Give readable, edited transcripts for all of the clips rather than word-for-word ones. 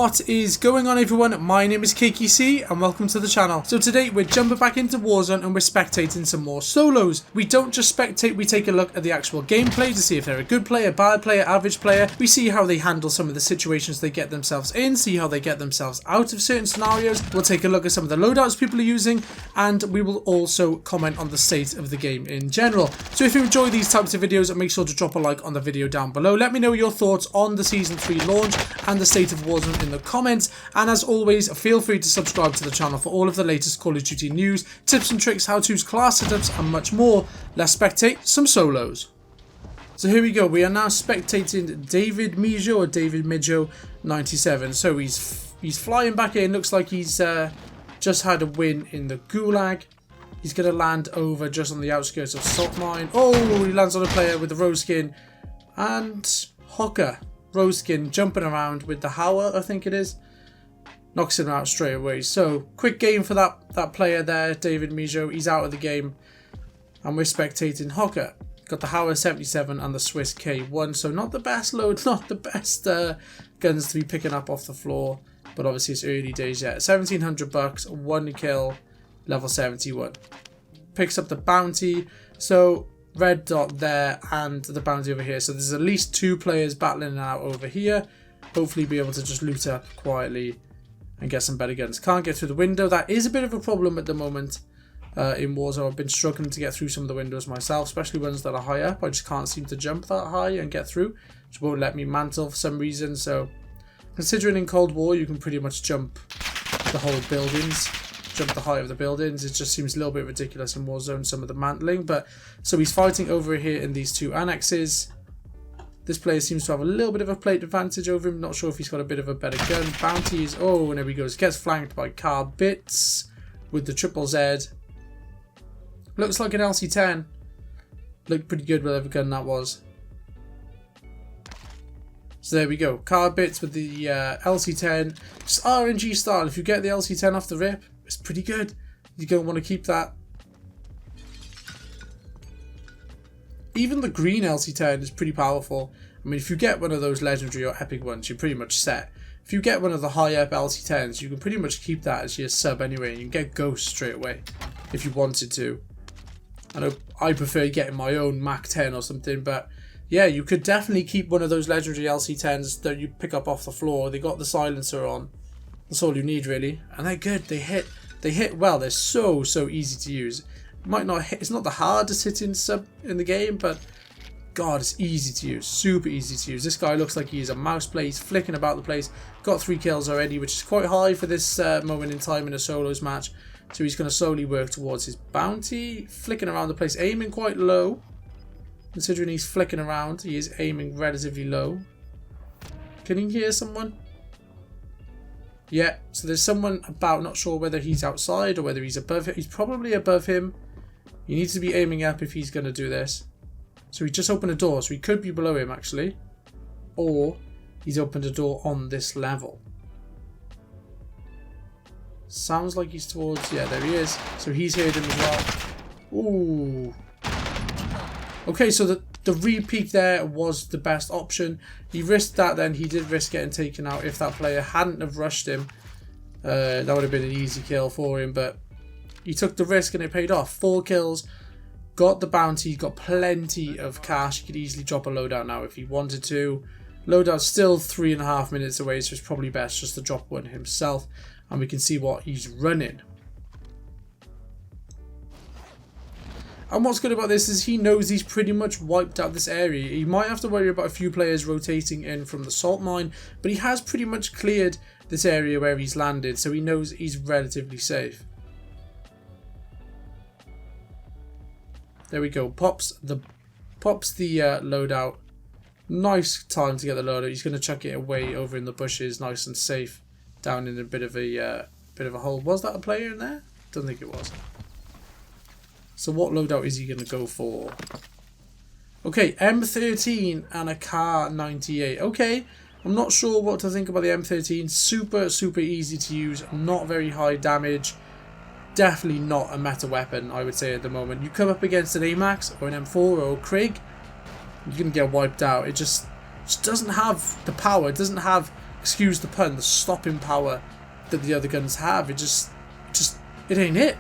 What is going on, everyone? My name is CakeyC and welcome to the channel. So today we're jumping back into Warzone and we're spectating some more solos. We don't just spectate, we take a look at the actual gameplay to see if they're a good player, bad player, average player. We see how they handle some of the situations they get themselves in, see how they get themselves out of certain scenarios. We'll take a look at some of the loadouts people are using, and we will also comment on the state of the game in general. So if you enjoy these types of videos, make sure to drop a like on the video down below. Let me know your thoughts on the Season 3 launch and the state of Warzone in the comments, and as always, feel free to subscribe to the channel for all of the latest Call of Duty news, tips and tricks, how-tos, class setups and much more. Let's spectate some solos. So here we go, we are now spectating David Mijo or David Mijo 97. So he's flying back in, looks like he's just had a win in the Gulag. He's going to land over just on the outskirts of Salt Mine. Oh, he lands on a player with the rose skin and Hocker. Rose skin jumping around with the Howler, I think it is. Knocks him out straight away. So, quick game for that player there, David Mijo. He's out of the game. And we're spectating Hocker. Got the Howler 77 and the Swiss K1. So, not the best load, not the best guns to be picking up off the floor. But obviously, it's early days yet. 1,700 bucks, 1 kill, level 71. Picks up the bounty. So, red dot there and the bounty over here. So there's at least 2 players battling out over here. Hopefully be able to just loot up quietly and get some better guns. Can't get through the window. That is a bit of a problem at the moment in Warzone. I've been struggling to get through some of the windows myself, especially ones that are high up. I just can't seem to jump that high and get through. Which won't let me mantle for some reason. So considering in Cold War you can pretty much jump the whole buildings. Jump the height of the buildings, it just seems a little bit ridiculous in Warzone, some of the mantling. But so he's fighting over here in these 2 annexes. This player seems to have a little bit of a plate advantage over him. Not sure if he's got a bit of a better gun. Bounties, oh, and there he goes, gets flanked by Car Bits with the triple Z. Looks like an LC10. Looked pretty good, whatever gun that was. So there we go, Car Bits with the LC10, just RNG style. If you get the LC10 off the rip, it's pretty good. You're going to want to keep that. Even the green LC10 is pretty powerful. I mean, if you get one of those legendary or epic ones, you're pretty much set. If you get one of the high up LC10s, you can pretty much keep that as your sub anyway. You can get Ghost straight away if you wanted to. I know I prefer getting my own Mach 10 or something, but yeah, you could definitely keep one of those legendary LC10s that you pick up off the floor. They got the silencer on. That's all you need, really. And they're good. They hit well. They're so easy to use. Might not hit, it's not the hardest hitting sub in the game, but God, it's easy to use. Super easy to use. This guy looks like he's a mouse play. He's flicking about the place. Got 3 kills already, which is quite high for this moment in time in a solos match. So he's going to slowly work towards his bounty. Flicking around the place. Aiming quite low. Considering he's flicking around, he is aiming relatively low. Can you hear someone? Yeah, so there's someone about, not sure whether he's outside or whether he's above him. He's probably above him. He needs to be aiming up if he's going to do this. So he just opened a door, so he could be below him actually. Or he's opened a door on this level. Sounds like he's towards, yeah, there he is. So he's heard him as well. Ooh. Okay, so the re-peek there was the best option. He risked that then. He did risk getting taken out. If that player hadn't have rushed him, that would have been an easy kill for him. But he took the risk and it paid off. 4 kills. Got the bounty. Got plenty of cash. He could easily drop a loadout now if he wanted to. Loadout's still 3.5 minutes away, so it's probably best just to drop one himself. And we can see what he's running. And what's good about this is he knows he's pretty much wiped out this area. He might have to worry about a few players rotating in from the salt mine, but he has pretty much cleared this area where he's landed, so he knows he's relatively safe. There we go. Pops the loadout. Nice time to get the loadout. He's going to chuck it away over in the bushes, nice and safe, down in a bit of a hole. Was that a player in there? Don't think it was. So what loadout is he going to go for? Okay, M13 and a Kar 98. Okay, I'm not sure what to think about the M13. Super easy to use. Not very high damage. Definitely not a meta weapon, I would say, at the moment. You come up against an AMAX or an M4 or a Krieg, you're going to get wiped out. It just doesn't have the power. It doesn't have excuse the pun, the stopping power that the other guns have. It ain't it.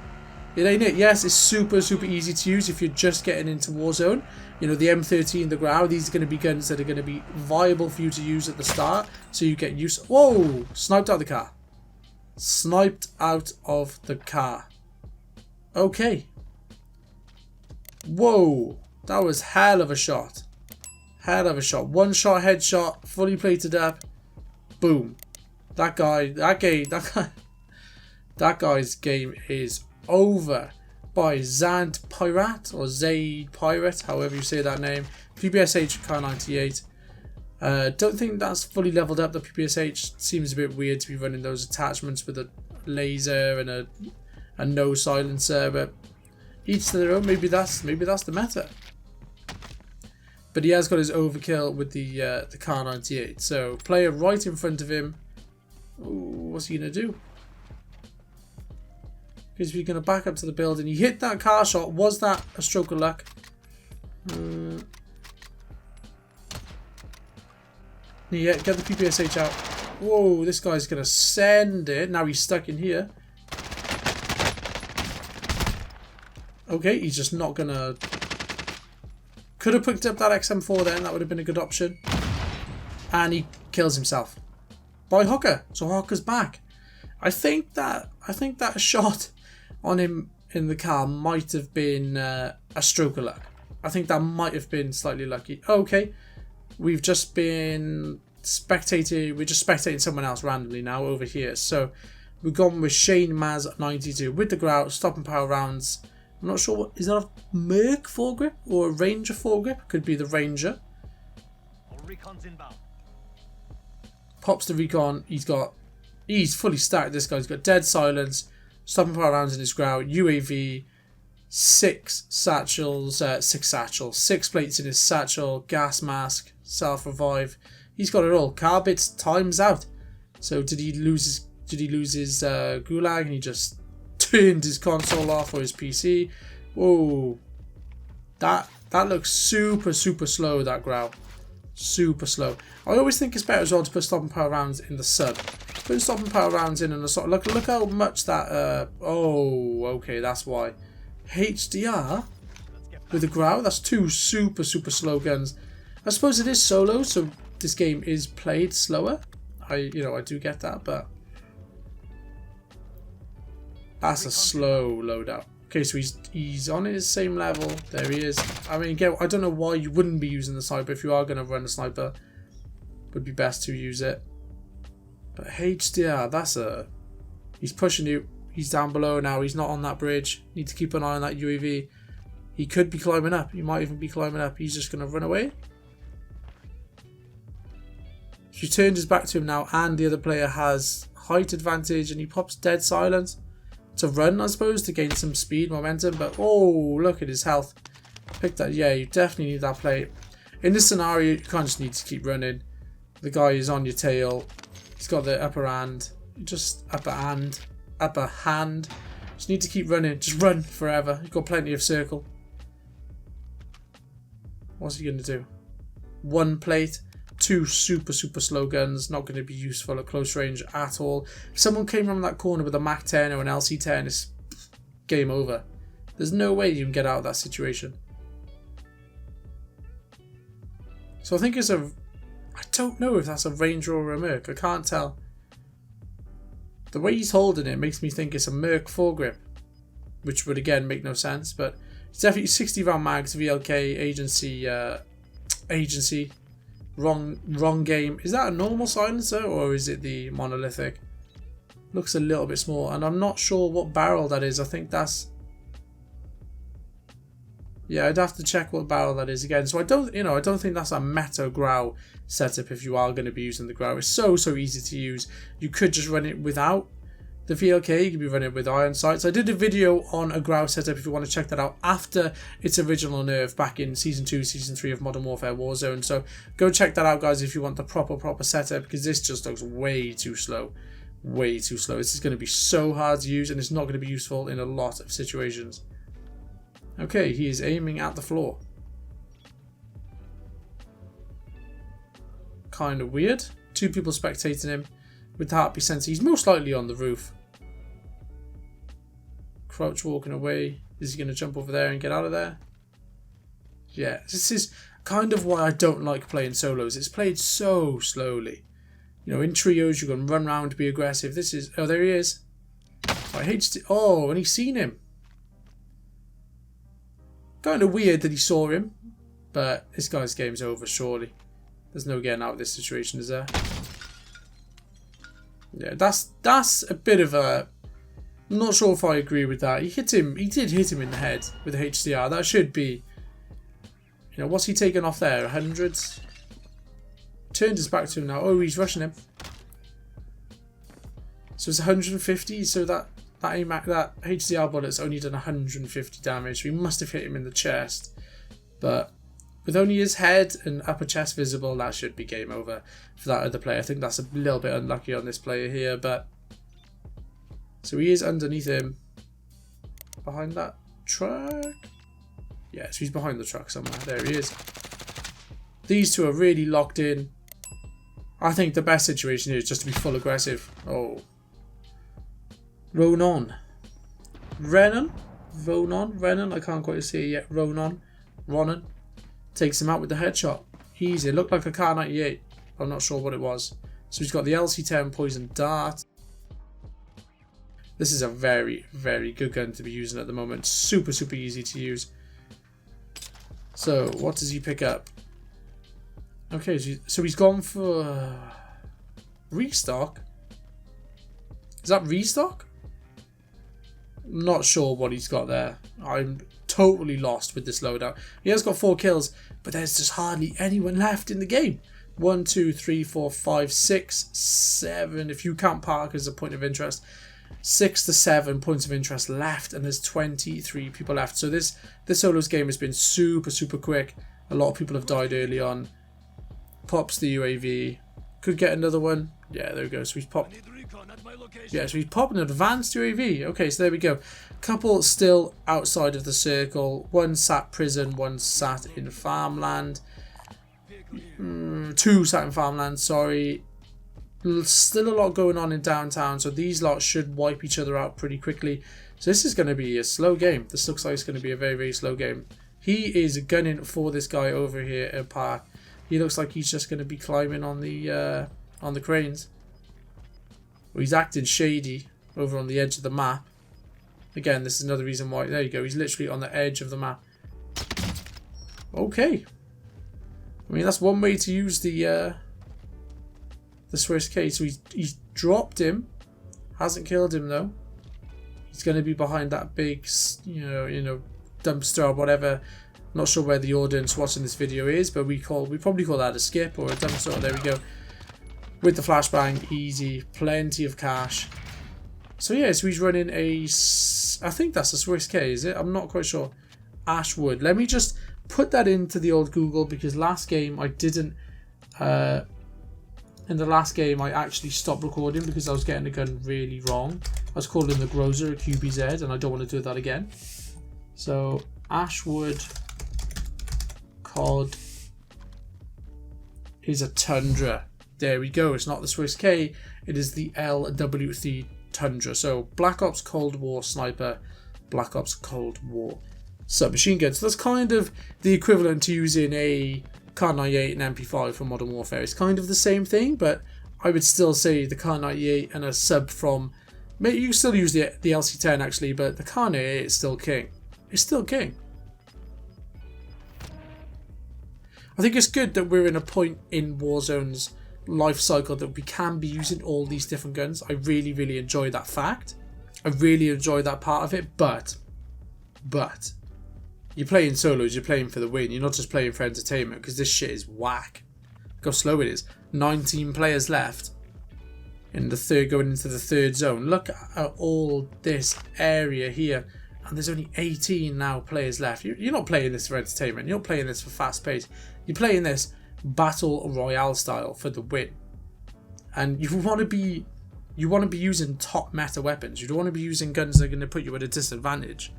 It ain't it. Yes, it's super easy to use if you're just getting into Warzone. You know, the M13, the Grau, these are going to be guns that are going to be viable for you to use at the start, so you get used. Whoa! Sniped out of the car. Sniped out of the car. Okay. Whoa! That was hell of a shot. Hell of a shot. One shot headshot, fully plated up. Boom. That guy's game is over. By Zand Pirate or Zaid Pirate, however you say that name. PPSH Car 98. Don't think that's fully leveled up. The PPSH seems a bit weird to be running those attachments with a laser and a no silencer, but each to their own. Maybe that's the meta. But he has got his overkill with the Car 98. So player right in front of him. Ooh, what's he gonna do? Because we're going to back up to the building. He hit that car shot. Was that a stroke of luck? Yeah, get the PPSH out. Whoa, this guy's going to send it. Now he's stuck in here. Okay, he's just not going to... Could have picked up that XM4 then. That would have been a good option. And he kills himself. By Hooker. So Hooker's back. I think that shot on him in the car might have been a stroke of luck. I think that might have been slightly lucky. Okay, we've just been spectating. We're just spectating someone else randomly now over here. So we've gone with Shane Maz 92 with the grout, stopping power rounds. I'm not sure what is that, a Merc foregrip or a Ranger foregrip? Could be the Ranger. Pops the recon. He's fully stacked. This guy's got dead silence, stopping power rounds in his grout, UAV, 6 plates in his satchel, gas mask, self-revive. He's got it all. Car bits, time's out. So did he lose his gulag and he just turned his console off or his PC? Whoa. That looks super slow, that grout. Super slow. I always think it's better as well to put stopping power rounds in the sub. Put stopping power rounds in and the look how much that oh, okay, that's why. HDR with the grout, that's 2 super slow guns. I suppose it is solo, so this game is played slower. I do get that, but that's a slow loadout. Okay, so he's on his same level. There he is. I mean, again, I don't know why you wouldn't be using the sniper. If you are going to run a sniper, would be best to use it. But HDR, he's pushing you. He's down below now. He's not on that bridge. Need to keep an eye on that UAV. He could be climbing up. He might even be climbing up. He's just going to run away. She turned his back to him now, and the other player has height advantage, and he pops dead silence to run, I suppose, to gain some speed, momentum. But oh, look at his health. Pick that. Yeah, you definitely need that plate. In this scenario, you can't just need to keep running. The guy is on your tail. He's got the upper hand. Upper hand. Just need to keep running. Just run forever. You've got plenty of circle. What's he going to do? 1 plate. 2 super slow guns. Not going to be useful at close range at all. If someone came around that corner with a Mac 10 or an LC10, it's game over. There's no way you can get out of that situation. So I think it's I don't know if that's a Ranger or a Merc. I can't tell. The way he's holding it makes me think it's a Merc foregrip, which would again make no sense. But it's definitely 60 round mags, VLK, agency. Wrong game. Is that a normal silencer or is it the monolithic? Looks a little bit small, and I'm not sure what barrel that is. I think that's... Yeah, I'd have to check what barrel that is again. So I don't think that's a meta Grau setup if you are going to be using the Grau. It's so easy to use. You could just run it without the VLK. You could be running it with iron sights. I did a video on a Grau setup if you want to check that out after its original nerf back in Season 2, Season 3 of Modern Warfare Warzone. So go check that out, guys, if you want the proper setup, because this just looks way too slow. Way too slow. This is going to be so hard to use, and it's not going to be useful in a lot of situations. Okay, he is aiming at the floor. Kind of weird. 2 people spectating him with the heartbeat sensor. He's most likely on the roof. Crouch walking away. Is he going to jump over there and get out of there? Yeah, this is kind of why I don't like playing solos. It's played so slowly. You know, in trios, you're going to run around, be aggressive. This is... Oh, there he is. I hate to... Oh, and he's seen him. Kind of weird that he saw him. But this guy's game's over, surely. There's no getting out of this situation, is there? Yeah, that's a bit of a... I'm not sure if I agree with that. He hit him. He did hit him in the head with the HDR. That should be... You know, what's he taking off there? 100? Turned his back to him now. Oh, he's rushing him. So it's 150. So that HDR bullet's only done 150 damage. We must have hit him in the chest. But with only his head and upper chest visible, that should be game over for that other player. I think that's a little bit unlucky on this player here. But so he is underneath him. Behind that truck. Yeah, so he's behind the truck somewhere. There he is. These two are really locked in. I think the best situation here is just to be full aggressive. Oh. Ronan. Renan? Ronan? Renan? I can't quite see it yet. Ronan. Takes him out with the headshot. Easy. It looked like a Kar 98. I'm not sure what it was. So he's got the LC-10 poison dart. This is a very, very good gun to be using at the moment. Super, super easy to use. So, what does he pick up? Okay, so he's gone for restock. Is that restock? I'm not sure what he's got there. I'm totally lost with this loadout. He has got 4 kills, but there's just hardly anyone left in the game. 1, 2, 3, 4, 5, 6, 7. If you count Park as a point of interest, 6 to 7 points of interest left, and there's 23 people left. So this solos game has been super, super quick. A lot of people have died early on. Pops the UAV. Could get another one. Yeah, there we go. So he's popped. Yeah, so he's popped an advanced UAV. Okay, so there we go. Couple still outside of the circle. One sat prison, one sat in farmland. 2 sat in farmland, sorry. Still a lot going on in downtown, so these lots should wipe each other out pretty quickly. So this is going to be a slow game. This looks like it's going to be a very, very slow game. He is gunning for this guy over here at Park. He looks like he's just going to be climbing on the cranes. Well, he's acting shady over on the edge of the map. Again, this is another reason why. There you go. He's literally on the edge of the map. Okay. I mean, that's one way to use the Swiss K. So he's dropped him. Hasn't killed him though. He's going to be behind that big, you know, dumpster or whatever. Not sure where the audience watching this video is, but we probably call that a skip or a dumpster. There we go. With the flashbang, easy, plenty of cash. So yeah, so he's running a, I think that's a Swiss K, is it? I'm not quite sure. Ashwood. Let me just put that into the old Google, because last game I didn't. In the last game, I actually stopped recording because I was getting the gun really wrong. I was calling the Grozer a QBZ, and I don't want to do that again. So Ashwood COD is a Tundra. There we go. It's not the Swiss K. It is the LWC Tundra. So Black Ops Cold War Sniper, Black Ops Cold War Submachine Gun. So that's kind of the equivalent to using a Kar 98 and MP5 for Modern Warfare. It's kind of the same thing, but I would still say the Kar 98 and a sub from... You can still use the LC-10 actually, but the Kar 98 is still king. It's still king. I think it's good that we're in a point in Warzone's life cycle that we can be using all these different guns. I really, really enjoy that fact. I really enjoy that part of it, but you're playing solos, you're playing for the win. You're not just playing for entertainment, because this shit is whack. Look how slow it is. 19 players left in the third, going into the third zone. Look at all this area here, and there's only 18 now players left. You're not playing this for entertainment. You're not playing this for fast pace. You're playing this battle royale style for the win. And you want to be using top meta weapons. You don't want to be using guns that are going to put you at a disadvantage.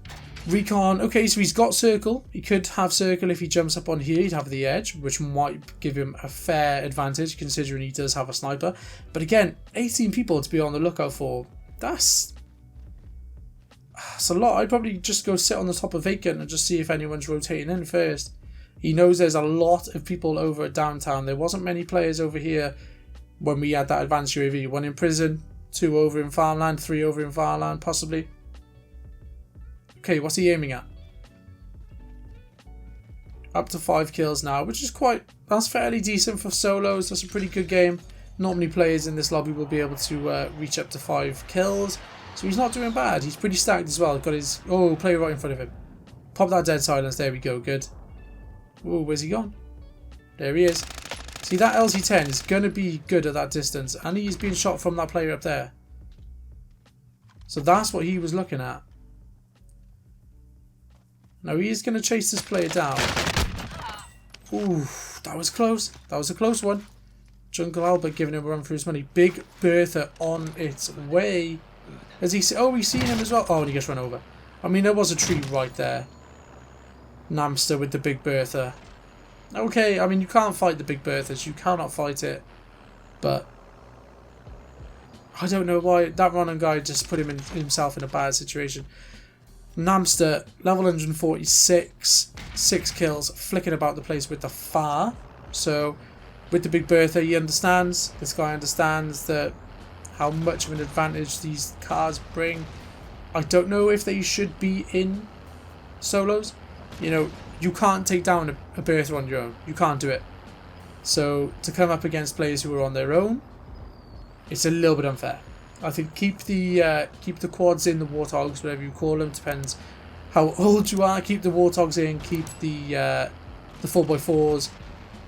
Recon. Okay, so he's got circle. He could have circle if he jumps up on here. He'd have the edge, which might give him a fair advantage considering he does have a sniper. But again, 18 people to be on the lookout for. That's a lot. I'd probably just go sit on the top of vacant and just see if anyone's rotating in first. He knows there's a lot of people over at downtown. There wasn't many players over here when we had that advanced UAV. 1 in prison, 2 over in farmland, 3 over in farmland, possibly. Okay, what's he aiming at? Up to 5 kills now, which is that's fairly decent for solos. That's a pretty good game. Not many players in this lobby will be able to reach up to 5 kills. So he's not doing bad. He's pretty stacked as well. Got his... Oh, player right in front of him. Pop that dead silence. There we go. Good. Oh, where's he gone? There he is. See, that LZ-10 is going to be good at that distance. And he's being shot from that player up there. So that's what he was looking at. Now he is going to chase this player down. Ooh, that was close. That was a close one. Jungle Albert giving him a run for his money. Big Bertha on its way. Has he seen... Oh, he's seen him as well. Oh, and he gets run over. I mean, there was a tree right there. Namster with the Big Bertha. Okay, I mean, you can't fight the Big Berthas. You cannot fight it. But I don't know why that random guy just put himself in a bad situation. Namster, level 146, 6 kills, flicking about the place with the FAR. So, with the Big Bertha, he understands. This guy understands that how much of an advantage these cars bring. I don't know if they should be in solos. You know, you can't take down a Bertha on your own. You can't do it. So, to come up against players who are on their own, it's a little bit unfair. I think keep the quads in, the warthogs, whatever you call them, depends how old you are. Keep the warthogs in, keep the 4x4s,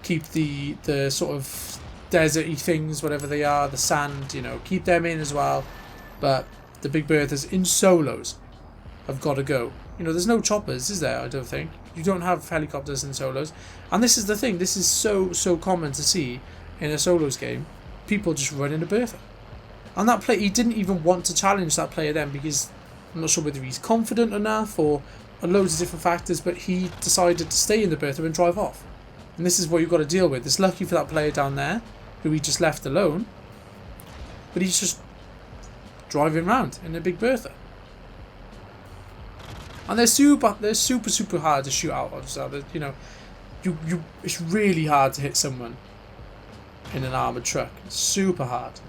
keep the sort of deserty things, whatever they are, the sand, you know, keep them in as well. But the Big Berthas in solos have got to go. You know, there's no choppers, is there? I don't think. You don't have helicopters in solos. And this is the thing, this is so common to see in a solos game. People just run in a Bertha. And that player, he didn't even want to challenge that player then because I'm not sure whether he's confident enough or loads of different factors, but he decided to stay in the Bertha and drive off. And this is what you've got to deal with. It's lucky for that player down there who he just left alone, but he's just driving around in a Big Bertha. And they're super hard to shoot out of. So you know, it's really hard to hit someone in an armoured truck. It's super hard.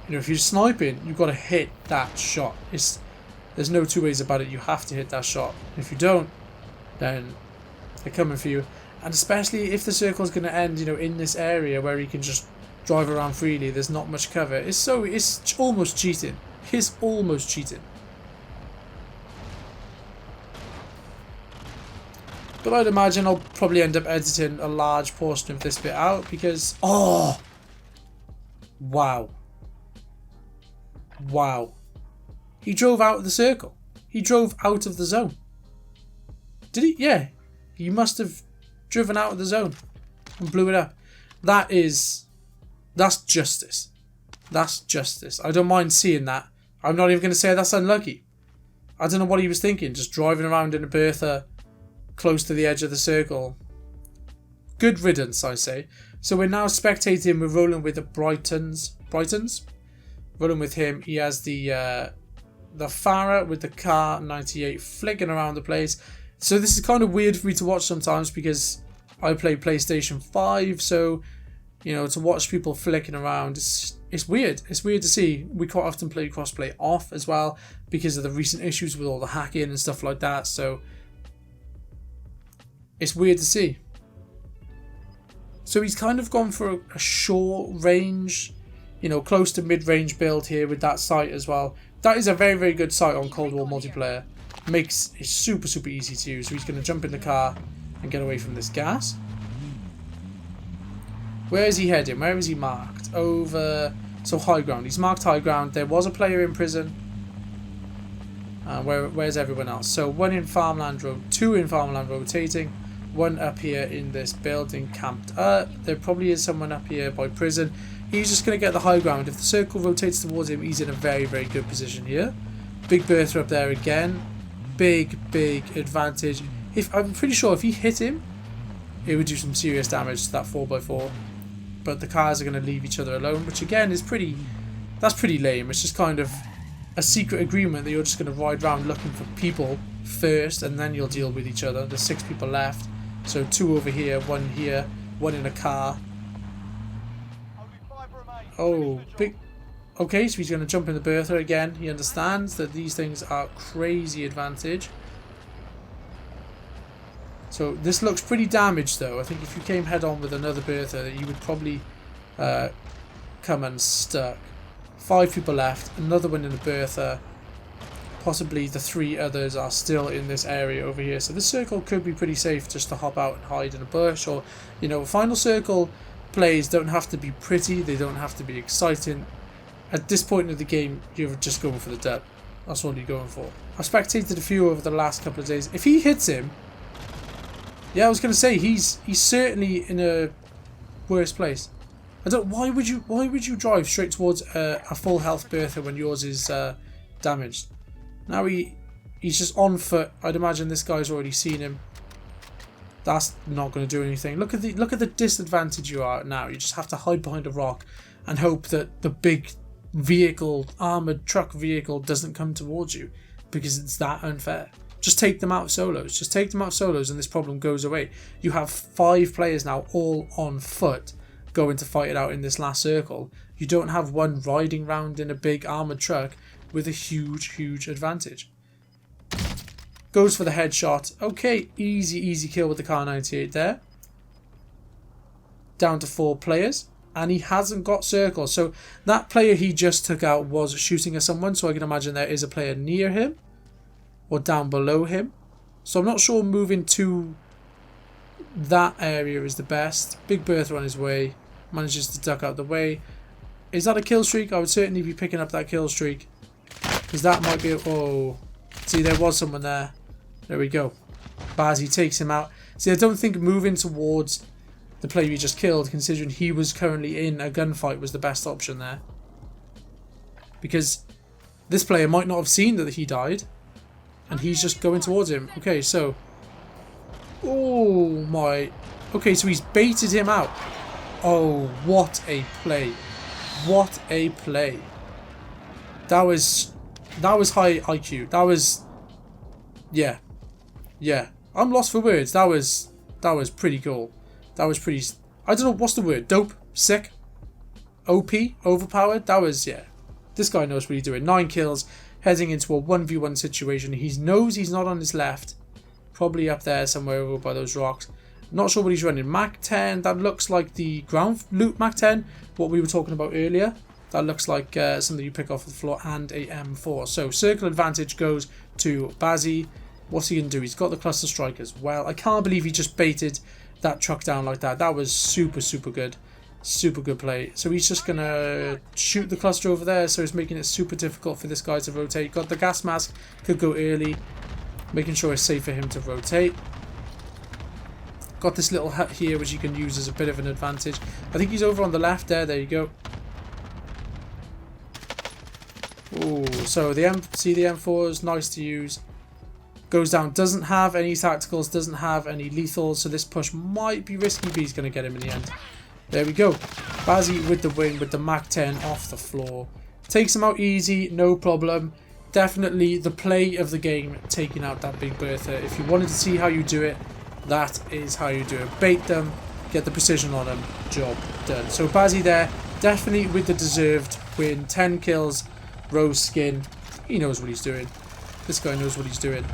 You know, if you're sniping, you've got to hit that shot. There's no two ways about it. You have to hit that shot. If you don't, then they're coming for you. And especially if the circle's going to end, you know, in this area where you can just drive around freely. There's not much cover. It's almost cheating. It's almost cheating. But I'd imagine I'll probably end up editing a large portion of this bit out because... Oh! Wow. Wow. He drove out of the circle. He drove out of the zone. Did he? Yeah. He must have driven out of the zone and blew it up. That's justice. That's justice. I don't mind seeing that. I'm not even going to say that's unlucky. I don't know what he was thinking. Just driving around in a Bertha close to the edge of the circle. Good riddance, I say. So we're now spectating. We're rolling with the Brightons. Rolling with him. He has the Farah with the car 98 flicking around the place. So this is kind of weird for me to watch sometimes because I play PlayStation 5. So, you know, to watch people flicking around, it's weird. It's weird to see. We quite often play crossplay off as well because of the recent issues with all the hacking and stuff like that. So it's weird to see. So he's kind of gone for a short range, you know, close to mid-range build here with that sight as well. That is a very, very good sight on Cold War multiplayer. Makes it super easy to use. So he's going to jump in the car and get away from this gas. Where is he heading? Where is he marked? Over... So high ground. He's marked high ground. There was a player in prison. Where's everyone else? So 1 in farmland road, 2 in farmland rotating, 1 up here in this building camped up. There probably is someone up here by prison. He's just going to get the high ground. If the circle rotates towards him, he's in a very, very good position here. Big Bertha up there again. big advantage. I'm pretty sure if he hit him, it would do some serious damage to that 4x4. But the cars are going to leave each other alone, which again is that's pretty lame. It's just kind of a secret agreement that you're just going to ride around looking for people first, and then you'll deal with each other. There's 6 people left, so 2 over here, 1 here, 1 in a car. Oh, big. Okay, so he's going to jump in the Bertha again. He understands that these things are crazy advantage. So this looks pretty damaged though. I think if you came head on with another Bertha, you would probably come unstuck. 5 people left, another one in the Bertha. Possibly the 3 others are still in this area over here. So this circle could be pretty safe just to hop out and hide in a bush, or, you know, final circle plays don't have to be pretty, they don't have to be exciting. At this point in the game, you're just going for the dub. That's all you're going for. I've spectated a few over the last couple of days. If he hits him, yeah, I was going to say he's certainly in a worse place. Why would you drive straight towards a full health Bertha when yours is damaged? Now he's just on foot. I'd imagine this guy's already seen him. That's not going to do anything. Look at the disadvantage you are now. You just have to hide behind a rock and hope that the big vehicle, armored truck vehicle, doesn't come towards you, because it's that unfair. Just take them out of solos. Just take them out of solos and this problem goes away. You have 5 players now all on foot going to fight it out in this last circle. You don't have one riding round in a big armored truck with a huge advantage. Goes for the headshot. Okay, easy kill with the Kar 98 there. Down to 4 players. And he hasn't got circles. So that player he just took out was shooting at someone. So I can imagine there is a player near him or down below him. So I'm not sure moving to that area is the best. Big Bertha on his way. Manages to duck out the way. Is that a kill streak? I would certainly be picking up that kill streak. Because that might be... Oh. See, there was someone there. There we go. Bazzi takes him out. See, I don't think moving towards the player you just killed, considering he was currently in a gunfight, was the best option there. Because this player might not have seen that he died. And he's just going towards him. Okay, so... Oh my... Okay, so he's baited him out. Oh, what a play. What a play. That was high IQ. That was... Yeah. Yeah. I'm lost for words. That was pretty cool. That was pretty... I don't know, what's the word? Dope? Sick? OP? Overpowered? That was, yeah. This guy knows what he's doing. 9 kills, heading into a 1v1 situation. He knows he's not on his left. Probably up there somewhere over by those rocks. Not sure what he's running. Mac 10, that looks like the ground loot Mac 10, what we were talking about earlier. That looks like something you pick off the floor, and a M4. So circle advantage goes to Bazzi. What's he going to do? He's got the cluster strike as well. I can't believe he just baited that truck down like that. That was super good. Super good play. So he's just going to shoot the cluster over there. So it's making it super difficult for this guy to rotate. Got the gas mask. Could go early. Making sure it's safe for him to rotate. Got this little hut here which you can use as a bit of an advantage. I think he's over on the left there. There you go. Oh, so the M4 is nice to use. Goes down, doesn't have any tacticals, doesn't have any lethals, so this push might be risky, but he's going to get him in the end. There we go. Bazzi with the win, with the Mac 10 off the floor. Takes him out easy, no problem. Definitely the play of the game, taking out that Big Bertha. If you wanted to see how you do it, that is how you do it. Bait them, get the precision on them, job done. So Bazzi there, definitely with the deserved win. 10 kills, rose skin. He knows what he's doing. This guy knows what he's doing.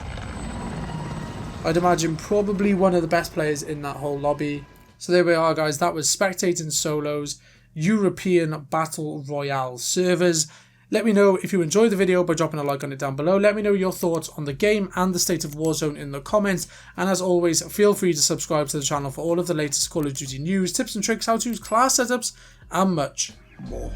I'd imagine probably one of the best players in that whole lobby. So there we are, guys. That was Spectating Solos European Battle Royale servers. Let me know if you enjoyed the video by dropping a like on it down below. Let me know your thoughts on the game and the state of Warzone in the comments. And as always, feel free to subscribe to the channel for all of the latest Call of Duty news, tips and tricks, how-tos, class setups, and much more.